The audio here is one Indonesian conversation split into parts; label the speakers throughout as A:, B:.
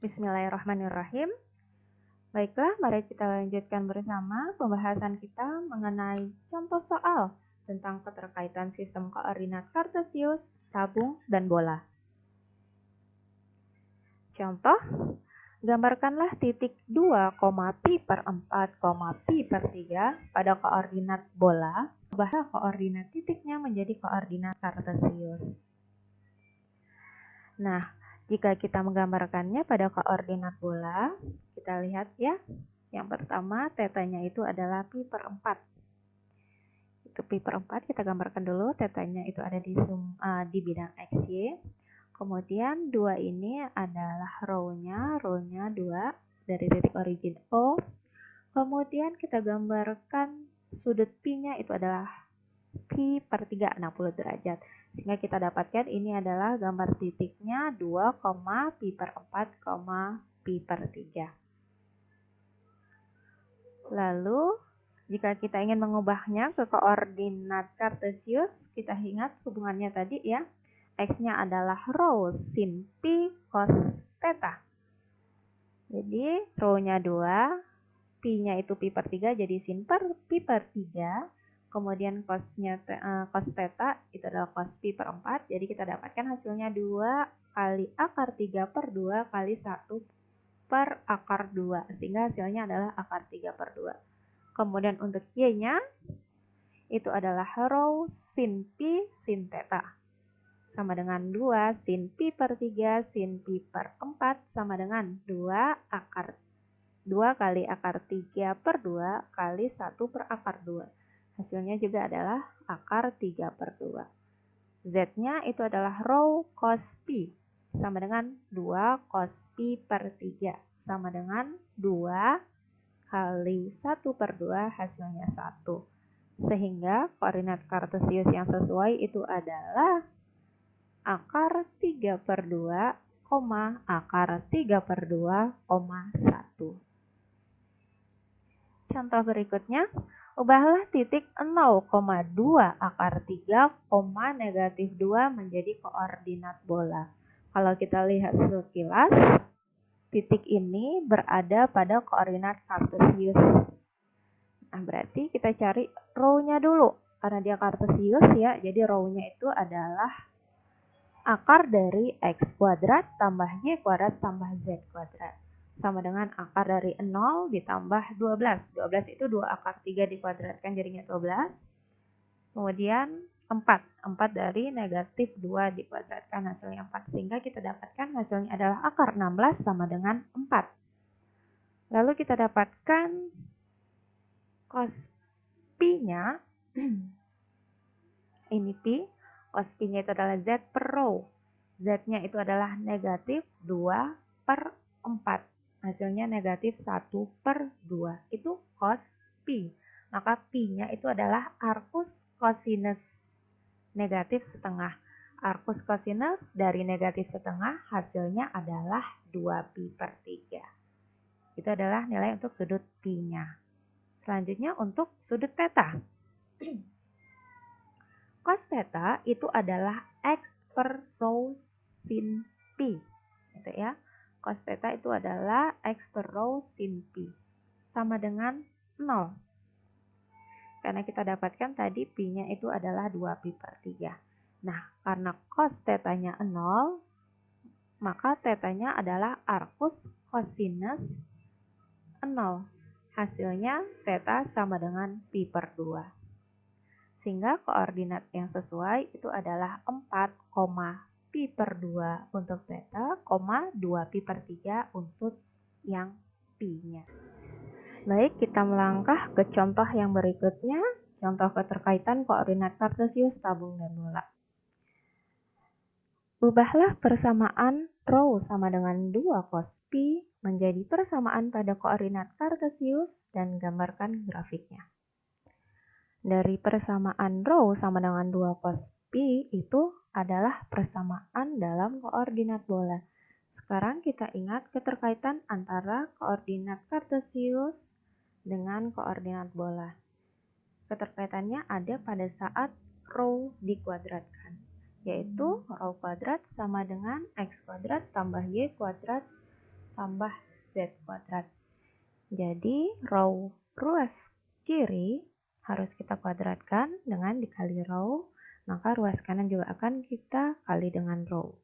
A: Bismillahirrahmanirrahim. Baiklah, mari kita lanjutkan bersama pembahasan kita mengenai contoh soal tentang keterkaitan sistem koordinat kartesius, tabung, dan bola. Contoh, gambarkanlah titik 2, pi per 4, pi per 3 pada koordinat bola, ubahlah koordinat titiknya menjadi koordinat kartesius. Nah, jika kita menggambarkannya pada koordinat bola, kita lihat ya. Yang pertama, tetanya itu adalah pi per 4. Itu pi per 4, kita gambarkan dulu. Tetanya itu ada di bidang XY. Kemudian 2 ini adalah rho-nya 2 dari titik origin O. Kemudian kita gambarkan sudut pi-nya itu adalah pi per 3, 60 derajat. Sehingga kita dapatkan ini adalah gambar titiknya 2, pi per 4, pi per 3. Lalu, jika kita ingin mengubahnya ke koordinat kartesius, kita ingat hubungannya tadi ya. X-nya adalah rho sin pi cos theta. Jadi, rho-nya 2, pi-nya itu pi per 3, jadi sin per pi per 3. Kemudian cos theta itu adalah cos pi per 4. Jadi kita dapatkan hasilnya 2 kali akar 3 per 2 kali 1 per akar 2. Sehingga hasilnya adalah akar 3 per 2. Kemudian untuk y-nya itu adalah rho sin pi sin theta. Sama dengan 2 sin pi per 3 sin pi per 4 sama dengan 2 kali akar 3 per 2 kali 1 per akar 2. Hasilnya juga adalah akar 3 per 2. Z-nya itu adalah rho cos pi sama dengan 2 cos pi per 3 sama dengan 2 kali 1 per 2 hasilnya 1. Sehingga koordinat kartesius yang sesuai itu adalah akar 3 per 2, akar 3 per 2, 1. Contoh berikutnya, ubahlah titik 0,2 akar 3, negatif 2 menjadi koordinat bola. Kalau kita lihat sekilas, titik ini berada pada koordinat kartesius. Nah, berarti kita cari rho-nya dulu. Karena dia kartesius ya, jadi rho-nya itu adalah akar dari x kuadrat tambah y kuadrat tambah z kuadrat. Sama dengan akar dari 0 ditambah 12. 12 itu 2 akar 3 dikuadratkan jadinya 12. Kemudian 4. 4 dari negatif 2 dikuadratkan hasilnya 4. Sehingga kita dapatkan hasilnya adalah akar 16 sama dengan 4. Lalu kita dapatkan cos pi-nya. Ini pi. Cos pi-nya itu adalah z per rho. Z-nya itu adalah negatif 2 per 4. Hasilnya negatif 1 per 2. Itu cos pi. Maka pi-nya itu adalah arcus cosinus negatif setengah. Arcus cosinus dari negatif setengah hasilnya adalah 2 pi per 3. Itu adalah nilai untuk sudut pi-nya. Selanjutnya untuk sudut theta. Cos theta itu adalah x per rho sin pi. Gitu ya. Cos theta itu adalah x per rho sin pi. Sama dengan 0. Karena kita dapatkan tadi pi-nya itu adalah 2 pi per 3. Nah, karena cos theta-nya 0, maka theta-nya adalah arcus cosinus 0. Hasilnya theta sama dengan pi per 2. Sehingga koordinat yang sesuai itu adalah 4, pi per 2 untuk theta, 2 pi per 3 untuk yang pi-nya. Baik, kita melangkah ke contoh yang berikutnya, contoh keterkaitan koordinat kartesius, tabung, dan bola. Ubahlah persamaan rho sama dengan 2 cos pi menjadi persamaan pada koordinat kartesius dan gambarkan grafiknya. Dari persamaan rho sama dengan 2 cos pi itu adalah persamaan dalam koordinat bola. Sekarang kita ingat keterkaitan antara koordinat kartesius dengan koordinat bola. Keterkaitannya ada pada saat rho dikuadratkan, yaitu rho kuadrat sama dengan x kuadrat tambah y kuadrat tambah Z kuadrat. Jadi ruas kiri harus kita kuadratkan dengan dikali row, maka ruas kanan juga akan kita kali dengan row.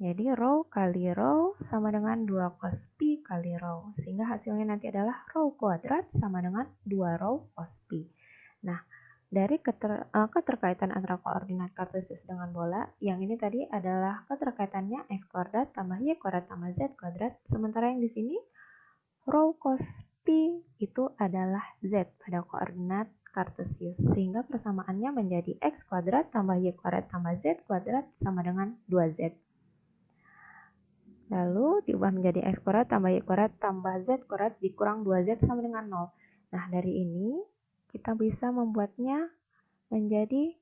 A: Jadi row kali row sama dengan 2 cos pi kali row, sehingga hasilnya nanti adalah row kuadrat sama dengan 2 row cos pi. Nah, dari keterkaitan antara koordinat kartesius dengan bola, yang ini tadi adalah keterkaitannya x kuadrat tambah y kuadrat tambah z kuadrat, sementara yang di sini row cos pi itu adalah z pada koordinat kartesius, sehingga persamaannya menjadi x kuadrat tambah y kuadrat tambah z kuadrat sama dengan 2z. Lalu diubah menjadi x kuadrat tambah y kuadrat tambah z kuadrat dikurang 2z sama dengan 0. Nah, dari ini kita bisa membuatnya menjadi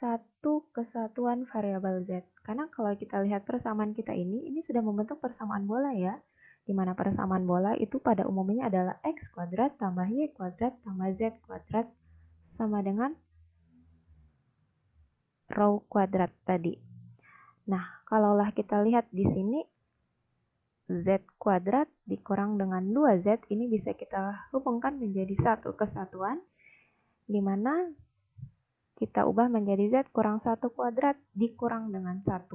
A: satu kesatuan variabel z. Karena kalau kita lihat persamaan kita ini sudah membentuk persamaan bola ya. Di mana persamaan bola itu pada umumnya adalah x kuadrat tambah y kuadrat tambah z kuadrat sama dengan row kuadrat tadi. Nah, kalaulah kita lihat di sini z kuadrat dikurang dengan 2z ini bisa kita hubungkan menjadi satu kesatuan, di mana kita ubah menjadi z kurang 1 kuadrat dikurang dengan 1.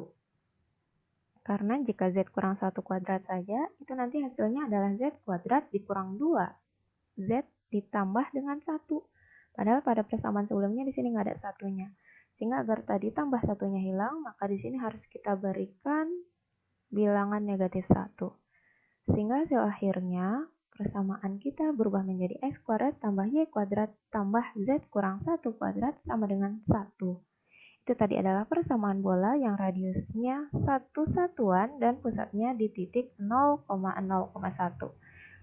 A: Karena jika z kurang 1 kuadrat saja, itu nanti hasilnya adalah z kuadrat dikurang 2. Z ditambah dengan 1. Padahal pada persamaan sebelumnya di sini nggak ada satunya. Sehingga agar tadi tambah satunya hilang, maka di sini harus kita berikan bilangan negatif 1. Sehingga hasil akhirnya persamaan kita berubah menjadi x kuadrat tambah y kuadrat tambah z kurang 1 kuadrat sama dengan 1. Itu tadi adalah persamaan bola yang radiusnya satu satuan dan pusatnya di titik 0,0,1.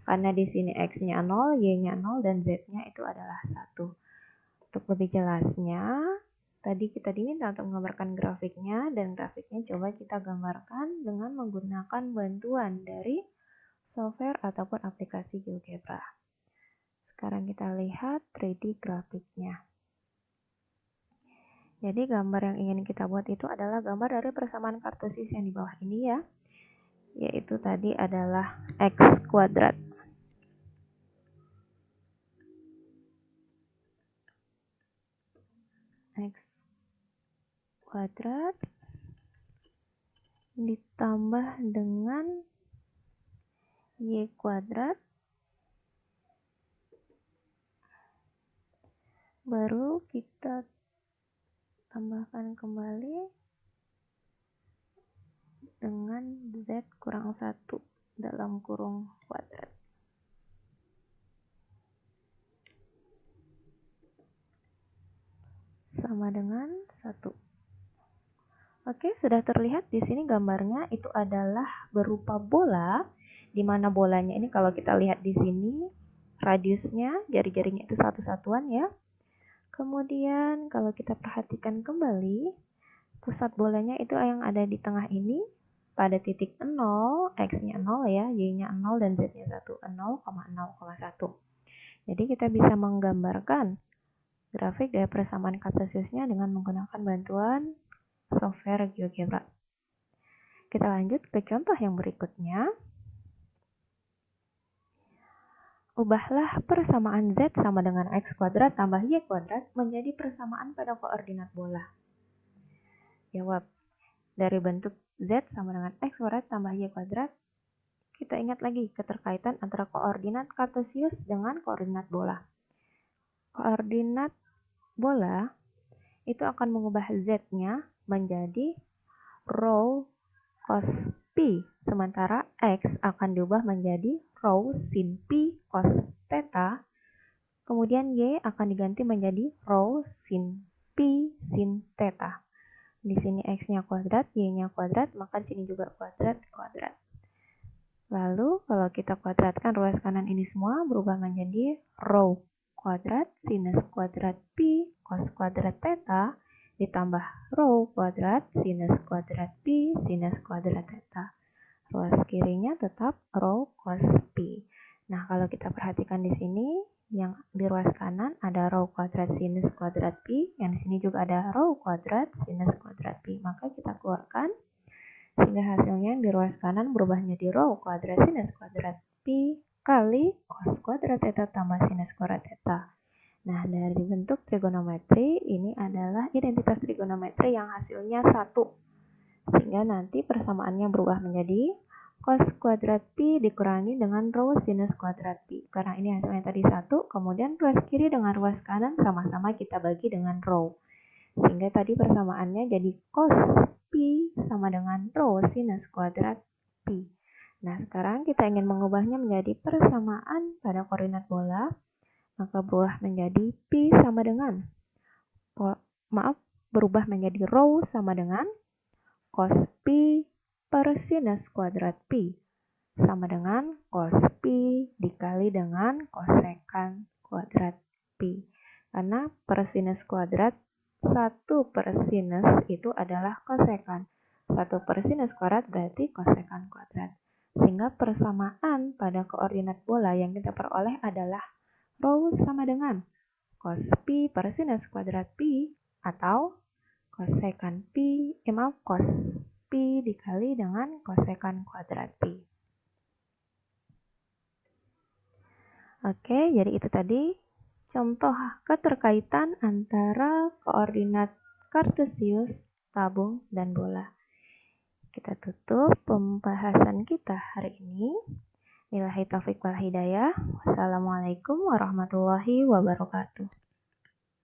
A: Karena di sini x-nya 0, y-nya 0, dan z-nya itu adalah 1. Untuk lebih jelasnya, tadi kita diminta untuk menggambarkan grafiknya, dan grafiknya coba kita gambarkan dengan menggunakan bantuan dari software ataupun aplikasi GeoGebra. Sekarang kita lihat 3D grafiknya. Jadi gambar yang ingin kita buat itu adalah gambar dari persamaan kartesius yang di bawah ini ya. Yaitu tadi adalah x kuadrat. X kuadrat ditambah dengan y kuadrat, baru kita tambahkan kembali dengan z kurang 1 dalam kurung kuadrat. Sama dengan 1. Oke, sudah terlihat di sini gambarnya itu adalah berupa bola, di mana bolanya ini kalau kita lihat di sini radiusnya, jari-jarinya itu satu satuan ya. Kemudian kalau kita perhatikan kembali, pusat bolanya itu yang ada di tengah ini pada titik 0, x-nya 0 ya, y-nya 0 dan z-nya 1, 0,0,1. Jadi kita bisa menggambarkan grafik dari persamaan kartesiusnya dengan menggunakan bantuan software GeoGebra. Kita lanjut ke contoh yang berikutnya. Ubahlah persamaan z sama dengan x kuadrat tambah y kuadrat menjadi persamaan pada koordinat bola. Jawab. Dari bentuk z sama dengan x kuadrat tambah y kuadrat, kita ingat lagi keterkaitan antara koordinat kartesius dengan koordinat bola. Koordinat bola itu akan mengubah z-nya menjadi row cos pi, sementara x akan diubah menjadi row sin pi cos theta, kemudian y akan diganti menjadi row sin pi sin theta. Di sini x-nya kuadrat, y-nya kuadrat, maka di sini juga kuadrat. Lalu kalau kita kuadratkan ruas kanan ini semua berubah menjadi row kuadrat sinus kuadrat pi cos kuadrat theta ditambah row kuadrat sinus kuadrat pi sinus kuadrat theta. Ruas kirinya tetap row cos pi. Nah, kalau kita perhatikan di sini, yang di ruas kanan ada row kuadrat sinus kuadrat pi, yang di sini juga ada row kuadrat sinus kuadrat pi. Maka kita keluarkan Sehingga hasilnya di ruas kanan berubah menjadi rho kuadrat sinus kuadrat pi kali cos kuadrat theta tambah sinus kuadrat theta. Nah, dari bentuk trigonometri, ini adalah identitas trigonometri yang hasilnya 1. Sehingga nanti persamaannya berubah menjadi cos kuadrat pi dikurangi dengan rho sinus kuadrat pi. Karena ini hasilnya tadi 1, kemudian ruas kiri dengan ruas kanan sama-sama kita bagi dengan rho. Sehingga tadi persamaannya jadi cos pi sama dengan rho sinus kuadrat pi. Nah, sekarang kita ingin mengubahnya menjadi persamaan pada koordinat bola, maka berubah menjadi pi sama dengan, berubah menjadi rho sama dengan cos pi per sinus kuadrat pi sama dengan cos pi dikali dengan kosekan kuadrat pi. Karena per sinus kuadrat 1 per sinus itu adalah kosekan. 1 per sinus kuadrat berarti kosekan kuadrat. Sehingga persamaan pada koordinat bola yang kita peroleh adalah rho sama dengan cos pi per sinus kuadrat pi atau kosekan pi, cos pi dikali dengan kosekan kuadrat pi. Oke, jadi itu tadi contoh keterkaitan antara koordinat kartesius, tabung, dan bola. Kita tutup pembahasan kita hari ini. Billahi taufiq wal hidayah. Wassalamualaikum warahmatullahi wabarakatuh.